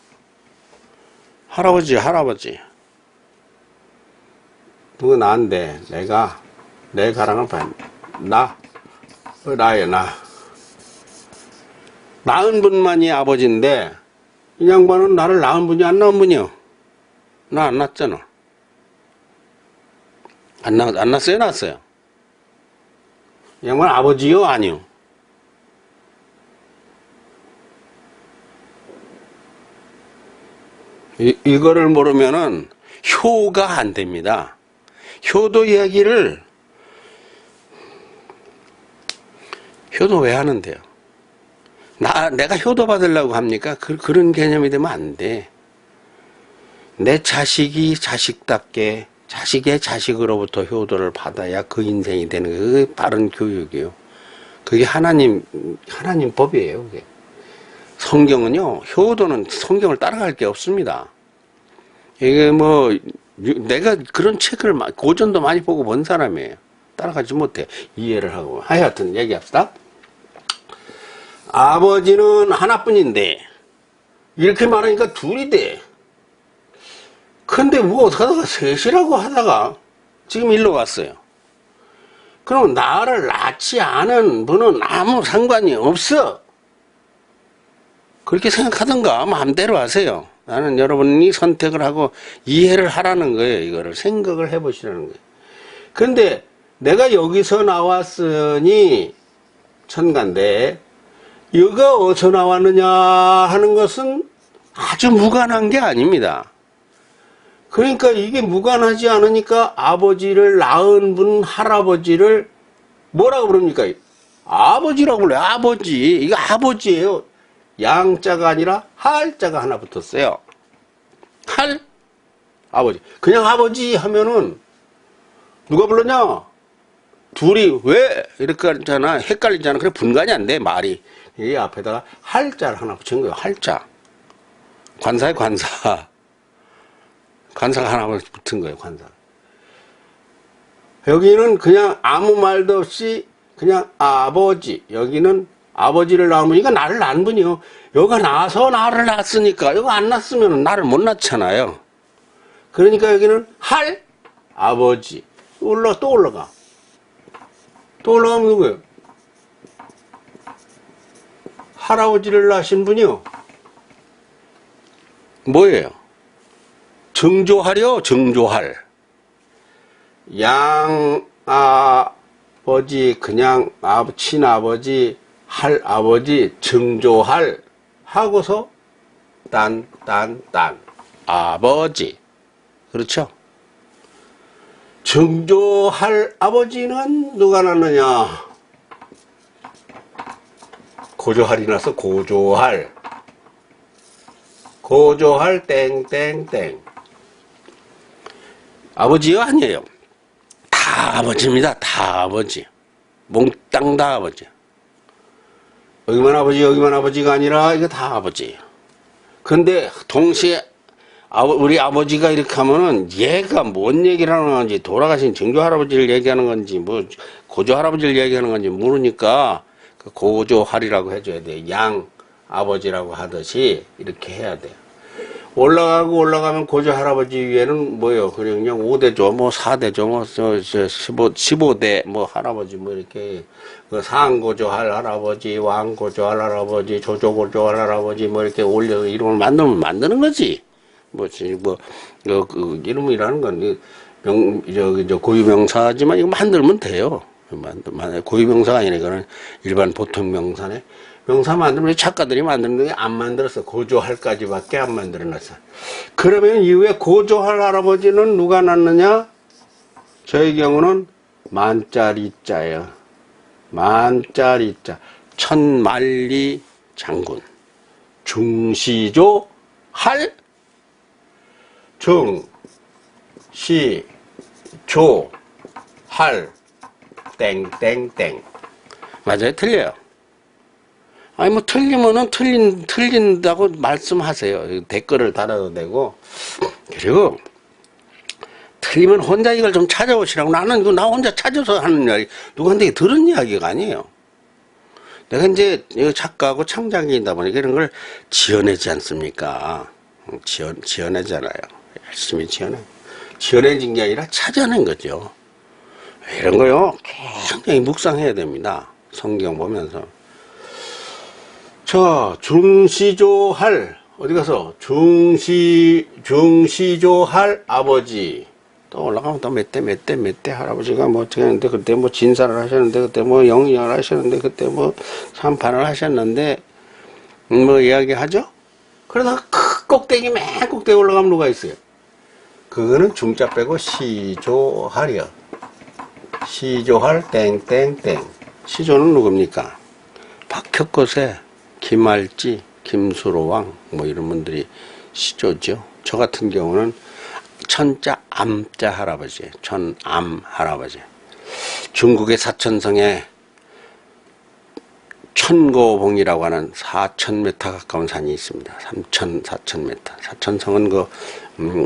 할아버지. 누구 나인데 내가 내 가랑을 봐. 나예요. 낳은 분만이 아버지인데 이 양반은 나를 낳은 분이 안 낳은 분이요. 나 안 낳았잖아. 안 낳았어요? 낳았어요? 이 양반 아버지요? 아니요? 이거를 모르면은 효가 안 됩니다. 효도 이야기를 효도 왜 하는데요? 내가 효도 받으려고 합니까? 그런 개념이 되면 안 돼. 내 자식이 자식답게 자식의 자식으로부터 효도를 받아야 그 인생이 되는 거예요. 그게 바른 교육이에요. 그게 하나님 법이에요. 그게. 성경은요, 효도는 성경을 따라갈 게 없습니다. 이게 내가 그런 책을 고전도 많이 보고 본 사람이에요. 따라가지 못해. 이해를 하고. 하여튼 얘기합시다. 아버지는 하나뿐인데 이렇게 말하니까 둘이 돼. 근데 어떡하다가 셋이라고 하다가 지금 일로 왔어요. 그럼 나를 낳지 않은 분은 아무 상관이 없어. 그렇게 생각하던가 마음대로 하세요. 나는 여러분이 선택을 하고 이해를 하라는 거예요. 이거를 생각을 해보시라는 거예요. 근데 내가 여기서 나왔으니 천간데 여기가 어디서 나왔느냐 하는 것은 아주 무관한 게 아닙니다. 그러니까 이게 무관하지 않으니까 아버지를 낳은 분 할아버지를 뭐라고 부릅니까? 아버지라고 불러요. 아버지. 이거 아버지예요. 양자가 아니라 할자가 하나 붙었어요. 할 아버지. 그냥 아버지 하면은 누가 불렀냐? 둘이 왜 이렇게 하잖아. 헷갈리잖아. 그래 분간이 안 돼. 말이. 이 앞에다가 할자를 하나 붙인 거예요. 할자. 관사의 관사. 관사가 하나 붙은 거예요. 관사. 여기는 그냥 아무 말도 없이 그냥 아버지. 여기는 아버지를 낳으면 이거 나를 낳은 분이요. 여기가 나서 나를 낳았으니까 여기 안 낳았으면 나를 못 낳잖아요. 그러니까 여기는 할 아버지. 또 올라가. 또 올라가면 누구예요? 할아버지를 낳으신 분이요. 뭐예요? 증조하려 증조할. 양아버지 그냥 친아버지 할아버지 증조할 하고서 딴 아버지. 그렇죠? 증조할 아버지는 누가 낳느냐? 고조할이 나서 고조할 땡땡땡. 아버지요? 아니에요. 다 아버지입니다. 다 아버지. 몽땅 다 아버지. 여기만 아버지가 아니라 이거 다 아버지예요. 근데 동시에 우리 아버지가 이렇게 하면은 얘가 뭔 얘기를 하는 건지 돌아가신 증조 할아버지를 얘기하는 건지 고조 할아버지를 얘기하는 건지 모르니까 그 고조할이라고 해줘야 돼. 양 아버지라고 하듯이 이렇게 해야 돼요. 올라가면 고조 할아버지 위에는 뭐예요? 그냥 5대조, 4대조, 15대, 할아버지, 이렇게, 상고조 할 할아버지, 왕고조 할 할아버지, 조조고조 할 할아버지, 이렇게 올려, 이름을 만드는 거지. 이름이라는 건, 고유명사지만 이거 만들면 돼요. 고유명사가 아니라 이거는 일반 보통 명사네. 명사 만들면 작가들이 만드는 게 안 만들었어. 고조할까지밖에 안 만들어놨어. 그러면 이후에 고조할 할아버지는 누가 낳느냐? 저의 경우는 만짜리자예요. 만짜리자. 천만리 장군. 중시조 할 중시조 할 땡땡땡. 맞아요? 틀려요. 아니 틀리면은 틀린다고 말씀하세요. 댓글을 달아도 되고. 그리고 틀리면 혼자 이걸 좀 찾아오시라고. 나는 이거 나 혼자 찾아서 하는 이야기, 누구한테 들은 이야기가 아니에요. 내가 이제 작가하고 창작인이다 보니까 이런 걸 지어내지 않습니까? 지어내잖아요. 열심히 지어내진 게 아니라 찾아낸 거죠. 이런 거요 굉장히 묵상해야 됩니다. 성경 보면서. 자, 중시조할 어디 가서 중시조할 아버지. 또 올라가면 또 몇 대 할아버지가 어떻게 하는데, 그때 진사를 하셨는데, 그때 영위를 하셨는데, 그때 삼판을 하셨는데 이야기하죠? 그러다가 그 꼭대기 맨 꼭대기 올라가면 누가 있어요? 그거는 중자 빼고 시조할이요. 시조할 땡땡땡. 시조는 누굽니까? 박혁거세, 김알지, 김수로왕 뭐 이런 분들이 시조죠. 저 같은 경우는 천자 암자 할아버지, 천암 할아버지. 중국의 사천성에 천고봉이라고 하는 4,000m 가까운 산이 있습니다. 3,000, 4,000m. 사천성은 그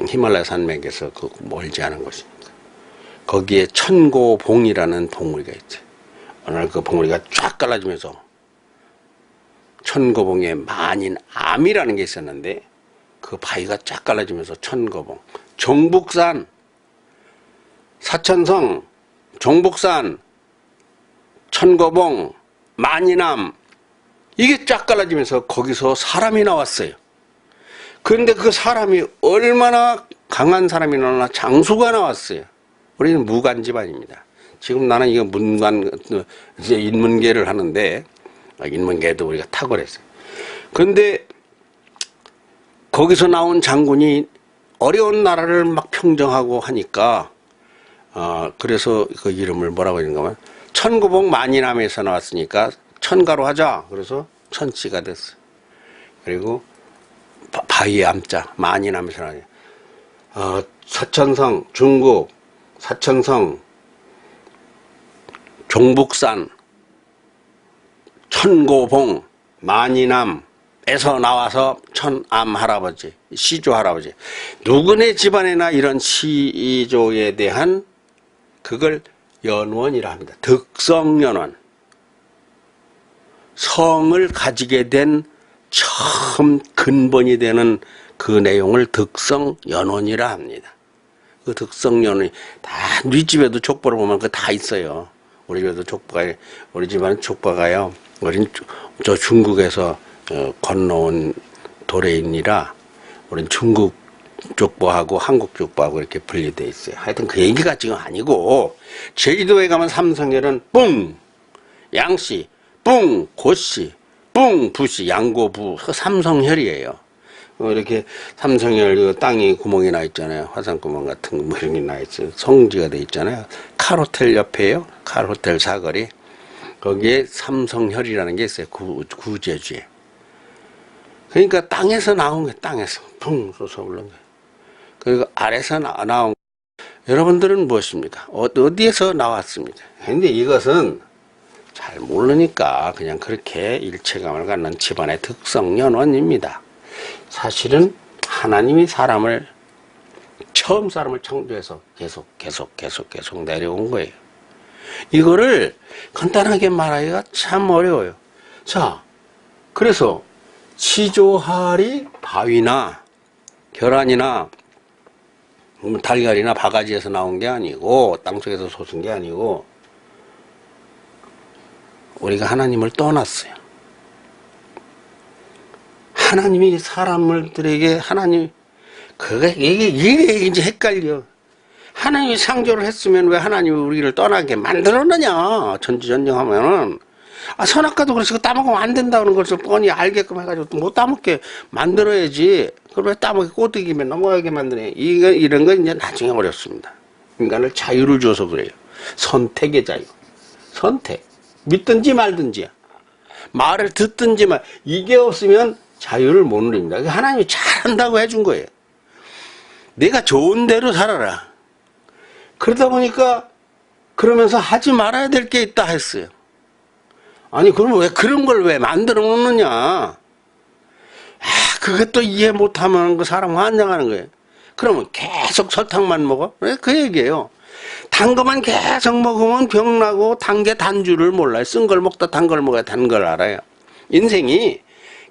히말라야 산맥에서 그 멀지 않은 곳입니다. 거기에 천고봉이라는 봉우리가 있어요. 어느 날 그 봉우리가 쫙 갈라지면서 천고봉에 만인암이라는 게 있었는데 그 바위가 쫙 갈라지면서 천고봉, 종북산, 사천성, 종북산, 천고봉, 만인암 이게 쫙 갈라지면서 거기서 사람이 나왔어요. 그런데 그 사람이 얼마나 강한 사람이 나왔나 장수가 나왔어요. 우리는 무관 집안입니다. 지금 나는 이거 문관 이제 인문계를 하는데 인문계도 우리가 탁월했어요. 그런데 거기서 나온 장군이 어려운 나라를 막 평정하고 하니까 그래서 그 이름을 뭐라고 했는가 하면 천고봉 만인암에서 나왔으니까 천가로 하자. 그래서 천씨가 됐어요. 그리고 바위의 암자 만인암에서 나와요. 사천성 중국 사천성 종북산 천고봉 만인암에서 나와서 천암 할아버지 시조 할아버지 누구네 집안에나 이런 시조에 대한 그걸 연원이라 합니다. 득성연원. 성을 가지게 된 처음 근본이 되는 그 내용을 득성연원이라 합니다. 그 득성연원이 다 우리 집에도 족보를 보면 그 다 있어요. 우리 집에도 족보가 우리 집안은 족보가요. 우린 저 중국에서 건너온 도래인이라 우린 중국 족보하고 한국 족보하고 이렇게 분리되어 있어요. 하여튼 그 얘기가 지금 아니고 제주도에 가면 삼성혈은 뿡 양씨, 뿡 고씨, 뿡 부씨, 양고부 삼성혈이에요. 이렇게 삼성혈 땅이 구멍이 나 있잖아요. 화산구멍 같은 뭐 이런 게 나 있어요. 성지가 돼 있잖아요. 칼호텔 옆에요. 칼호텔 사거리. 거기에 삼성혈이라는 게 있어요. 구제주에. 그러니까 땅에서 나온 게 땅에서 풍 솟아 올라온 거예요. 그리고 아래서 나온 여러분들은 무엇입니까? 어디에서 나왔습니까? 근데 이것은 잘 모르니까 그냥 그렇게 일체감을 갖는 집안의 특성연원입니다. 사실은 하나님이 처음 사람을 창조해서 계속 내려온 거예요. 이거를 간단하게 말하기가 참 어려워요. 자, 그래서 시조할이 바위나 계란이나 달걀이나 바가지에서 나온 게 아니고 땅속에서 솟은 게 아니고 우리가 하나님을 떠났어요. 하나님이 사람들에게 하나님 이게 이제 헷갈려. 하나님이 창조를 했으면 왜 하나님이 우리를 떠나게 만들었느냐. 전지전능하면은 선악과도 그래서 따먹으면 안 된다는 것을 뻔히 알게끔 해가지고 못 따먹게 만들어야지. 그걸 왜 따먹게 꼬드기면 넘어가게 만드네. 이런 건 이제 나중에 어렵습니다. 인간을 자유를 줘서 그래요. 선택의 자유. 선택. 믿든지 말든지야. 말을 듣든지 이게 없으면 자유를 못 누립니다. 하나님이 잘한다고 해준 거예요. 내가 좋은 대로 살아라. 그러다 보니까 그러면서 하지 말아야 될 게 있다 했어요. 아니 그러면 왜 그런 걸 왜 만들어 놓느냐. 그것도 이해 못하면 그 사람 환장하는 거예요. 그러면 계속 설탕만 먹어? 왜 그 얘기예요. 단 것만 계속 먹으면 병나고 단 게 단주를 몰라요. 쓴 걸 먹다 단 걸 먹어야 단 걸 알아요. 인생이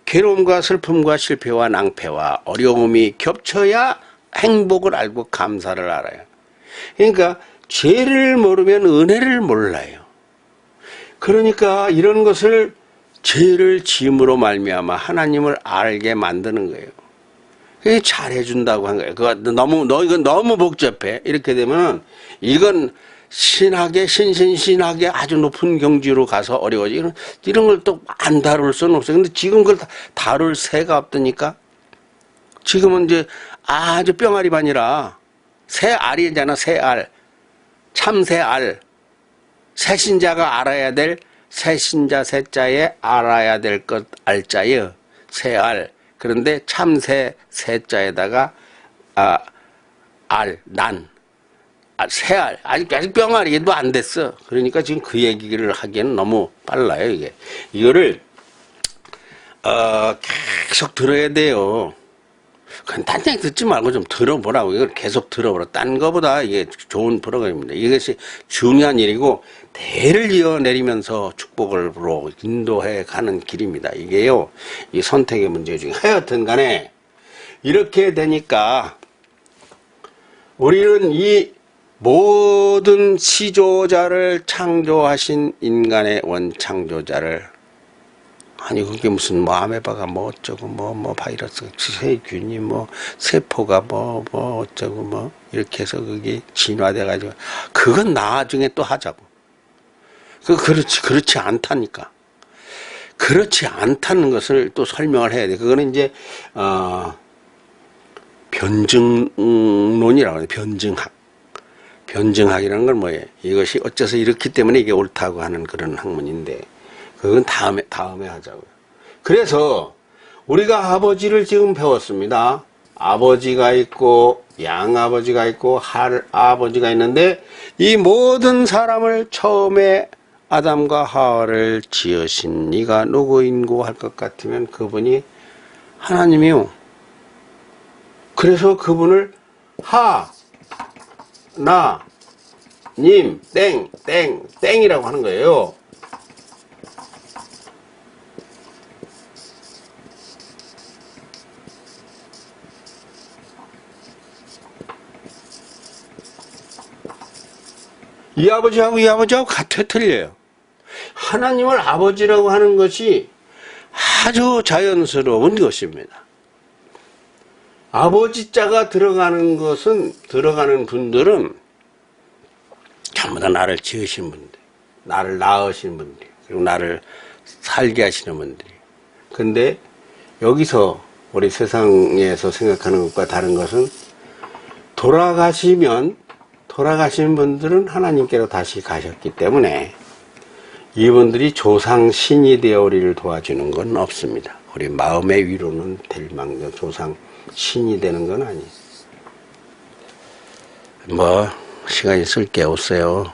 괴로움과 슬픔과 실패와 낭패와 어려움이 겹쳐야 행복을 알고 감사를 알아요. 그러니까 죄를 모르면 은혜를 몰라요. 그러니까 이런 것을 죄를 지음으로 말미암아 하나님을 알게 만드는 거예요. 그게 잘해준다고 한 거예요. 이건 너무 복잡해. 이렇게 되면 이건 신신하게 아주 높은 경지로 가서 어려워져. 이런 걸 또 안 다룰 수는 없어요. 근데 지금 그걸 다룰 새가 없다니까. 지금은 이제 아주 뿅알이 반이라 새알이잖아. 새알. 참새알. 새신자가 알아야 될 새신자 새자에 알아야 될 것 알자예요. 새알. 그런데 참새 새자에다가 난. 새알. 아직 뿅알이도 안 됐어. 그러니까 지금 그 얘기를 하기에는 너무 빨라요, 이게. 이거를 계속 들어야 돼요. 간단히 듣지 말고 좀 들어보라고. 이걸 계속 들어보라. 딴 거보다 이게 좋은 프로그램입니다. 이것이 중요한 일이고, 대를 이어 내리면서 축복으로 인도해 가는 길입니다. 이게요, 이 선택의 문제 중에 하여튼 간에, 이렇게 되니까, 우리는 이 모든 시조자를 창조하신 인간의 원창조자를, 아니 그게 무슨 뭐 아메바가 뭐 어쩌고 뭐 바이러스 세균이 뭐 세포가 뭐 어쩌고 뭐 이렇게 해서 그게 진화돼 가지고 그건 나중에 또 하자고. 그렇지 않다니까. 그렇지 않다는 것을 또 설명을 해야 돼. 그거는 이제 변증론이라고 해요. 변증학이라는 건 뭐예요? 이것이 어째서 이렇기 때문에 이게 옳다고 하는 그런 학문인데, 그건 다음에 하자고요. 그래서 우리가 아버지를 지금 배웠습니다. 아버지가 있고 양아버지가 있고 할아버지가 있는데, 이 모든 사람을 처음에 아담과 하와를 지으신 이가 누구인고 할 것 같으면 그분이 하나님이요. 그래서 그분을 님 땡이라고 하는 거예요. 이 아버지하고 이 아버지하고 같아 틀려요. 하나님을 아버지라고 하는 것이 아주 자연스러운 것입니다. 아버지 자가 들어가는 분들은 전부 다 나를 지으신 분들, 나를 낳으신 분들, 그리고 나를 살게 하시는 분들이. 근데 여기서 우리 세상에서 생각하는 것과 다른 것은, 돌아가신 분들은 하나님께로 다시 가셨기 때문에 이분들이 조상 신이 되어 우리를 도와주는 건 없습니다. 우리 마음의 위로는 될 망정 조상 신이 되는 건 아니에요. 뭐 시간이 쓸 게 없어요.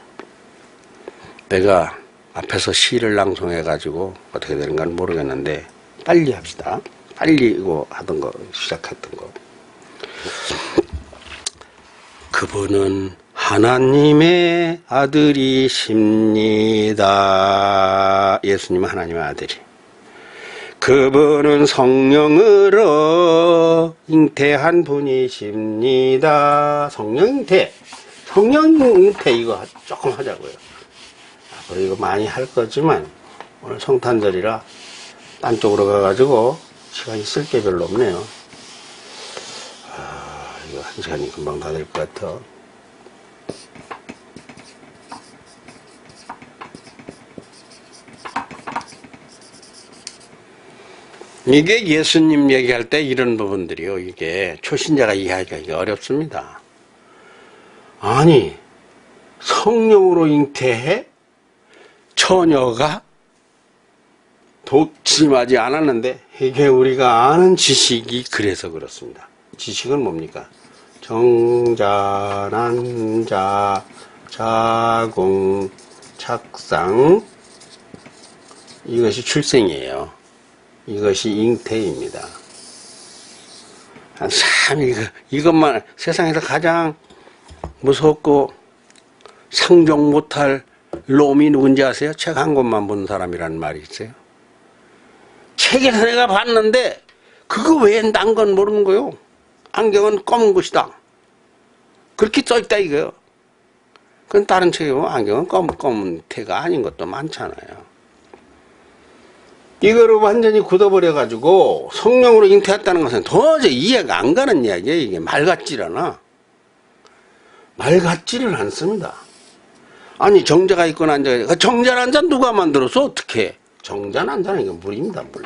내가 앞에서 시를 낭송해 가지고 어떻게 되는 건 모르겠는데, 빨리 합시다. 빨리 이거 하던 거, 시작했던 거. 그분은 하나님의 아들이십니다. 예수님은 하나님의 아들이. 그분은 성령으로 잉태한 분이십니다. 성령 잉태 이거 조금 하자고요. 앞으로 이거 많이 할 거지만 오늘 성탄절이라 딴 쪽으로 가가지고 시간이 쓸 게 별로 없네요. 이거 한 시간이 금방 다 될 것 같아. 이게 예수님 얘기할 때 이런 부분들이요, 이게 초신자가 이해하기가 어렵습니다. 아니, 성령으로 잉태해? 처녀가 독침하지 않았는데, 이게 우리가 아는 지식이 그래서 그렇습니다. 지식은 뭡니까? 정자, 난자, 자궁, 착상, 이것이 출생이에요. 이것이 잉태입니다. 참 이것만 세상에서 가장 무섭고 상종 못할 놈이 누군지 아세요? 책 한 권만 본 사람이라는 말이 있어요. 책에서 내가 봤는데 그거 외에 난 건 모르는 거요. 안경은 검은 것이다. 그렇게 써있다 이거요. 그건 다른 책에 보면 안경은 검은 태가 아닌 것도 많잖아요. 이거를 완전히 굳어버려가지고 성령으로 잉태했다는 것은 도저히 이해가 안 가는 이야기예요. 이게 말 같지를 않아. 말 같지를 않습니다. 아니 정자가 있고 난자가 있고, 정자 난자 누가 만들었어? 어떻게? 정자 난자는 이거 물입니다. 물.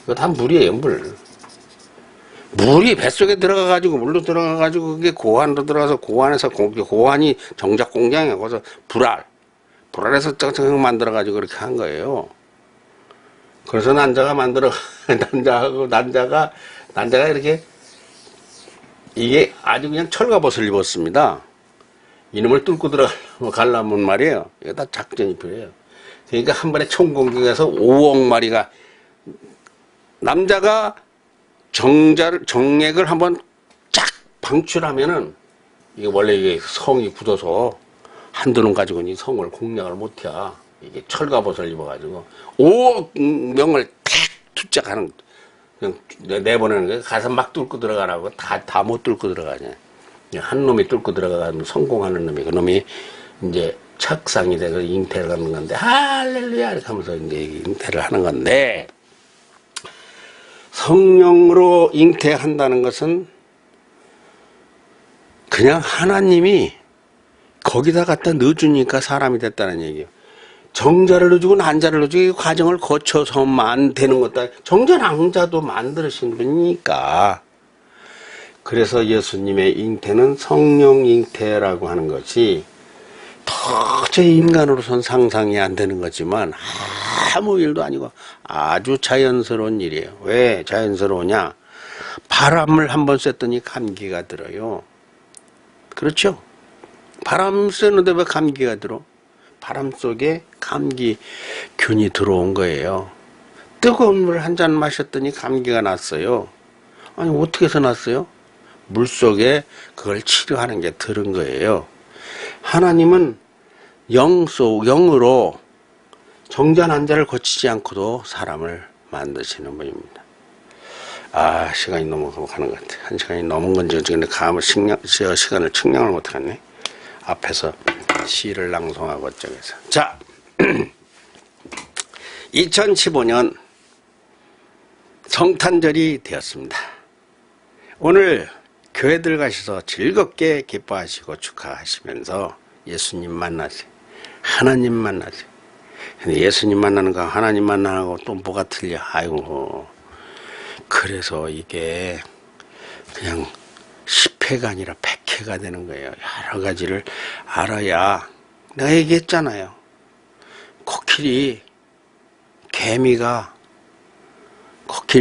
이거 다 물이에요. 물. 물이 뱃속에 들어가가지고, 물로 들어가가지고, 그게 고안으로 들어가서 고안에서, 고안이 정작 공장이야. 거기서 불알에서 쩍쩍 만들어가지고 그렇게 한 거예요. 그래서 난자가 난자가 이렇게, 이게 아주 그냥 철갑옷을 입었습니다. 이놈을 뚫고 들어가려면 말이에요. 이거 다 작전이 필요해요. 그러니까 한 번에 총공격해서 5억 마리가, 남자가 정액을 한번 쫙 방출하면은, 이게 원래 이게 성이 굳어서 한두 놈 가지고는 이 성을 공략을 못해. 이게 철갑옷을 입어가지고 5억 명을 탁 투짝하는, 그냥 내보내는 거예요. 가서 막 뚫고 들어가라고. 다 못 뚫고 들어가냐. 한 놈이 뚫고 들어가면 성공하는 놈이, 그 놈이 이제 착상이 돼서 잉태를 하는 건데, 할렐루야! 이렇게 하면서 이제 잉태를 하는 건데, 성령으로 잉태한다는 것은 그냥 하나님이 거기다 갖다 넣어주니까 사람이 됐다는 얘기예요. 정자를 넣어주고 난자를 넣어주고 이 과정을 거쳐서만 되는 것도 아니고, 정자 낭자도 만드신 분이니까. 그래서 예수님의 잉태는 성령 잉태라고 하는 것이 도저히 인간으로선 상상이 안 되는 거지만 아무 일도 아니고 아주 자연스러운 일이에요. 왜 자연스러우냐? 바람을 한번 쐈더니 감기가 들어요. 그렇죠? 바람 쐬는데 왜 감기가 들어? 바람 속에 감기균이 들어온 거예요. 뜨거운 물 한 잔 마셨더니 감기가 났어요. 아니 어떻게 해서 났어요? 물 속에 그걸 치료하는 게 들은 거예요. 하나님은 영으로 정자 난자를 거치지 않고도 사람을 만드시는 분입니다. 아, 시간이 넘어가는 것 같아. 1시간이 넘은 건지 근데 시간을 측량을 못하겠네. 앞에서 시를 낭송하고 어쩌겠어. 자, 2015년 성탄절이 되었습니다. 오늘 교회들 가셔서 즐겁게 기뻐하시고 축하하시면서 예수님 만나세요. 하나님 만나세요. 근데 예수님 만나는 거 하나님 만나는 거 또 뭐가 틀려? 아이고. 그래서 이게 그냥 10회가 아니라 100회가 되는 거예요. 여러 가지를 알아야. 내가 얘기했잖아요. 코끼리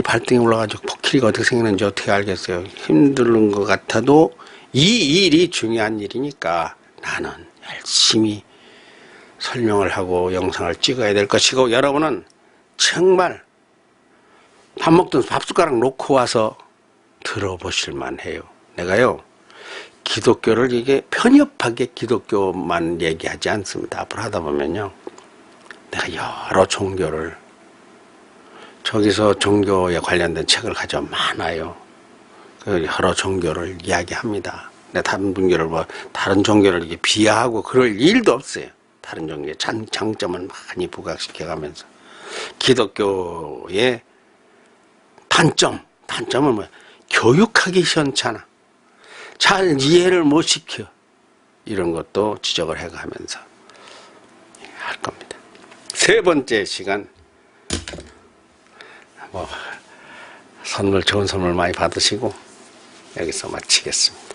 발등에 올라가지고 코끼리가 어떻게 생겼는지 어떻게 알겠어요. 힘든 것 같아도 이 일이 중요한 일이니까 나는 열심히 설명을 하고 영상을 찍어야 될 것이고, 여러분은 정말 밥 먹던 밥숟가락 놓고 와서 들어보실만 해요. 내가요, 기독교를 이게 편협하게 기독교만 얘기하지 않습니다. 앞으로 하다 보면요, 내가 여러 종교를, 저기서 종교에 관련된 책을 가져 많아요. 여러 종교를 이야기합니다. 다른 종교를 이렇게 비하하고 그럴 일도 없어요. 다른 종교의 장점을 많이 부각시켜가면서. 기독교의 단점은 뭐야? 교육하기 시원찮아. 잘 이해를 못 시켜. 이런 것도 지적을 해가면서 할 겁니다. 세 번째 시간, 좋은 선물 많이 받으시고 여기서 마치겠습니다.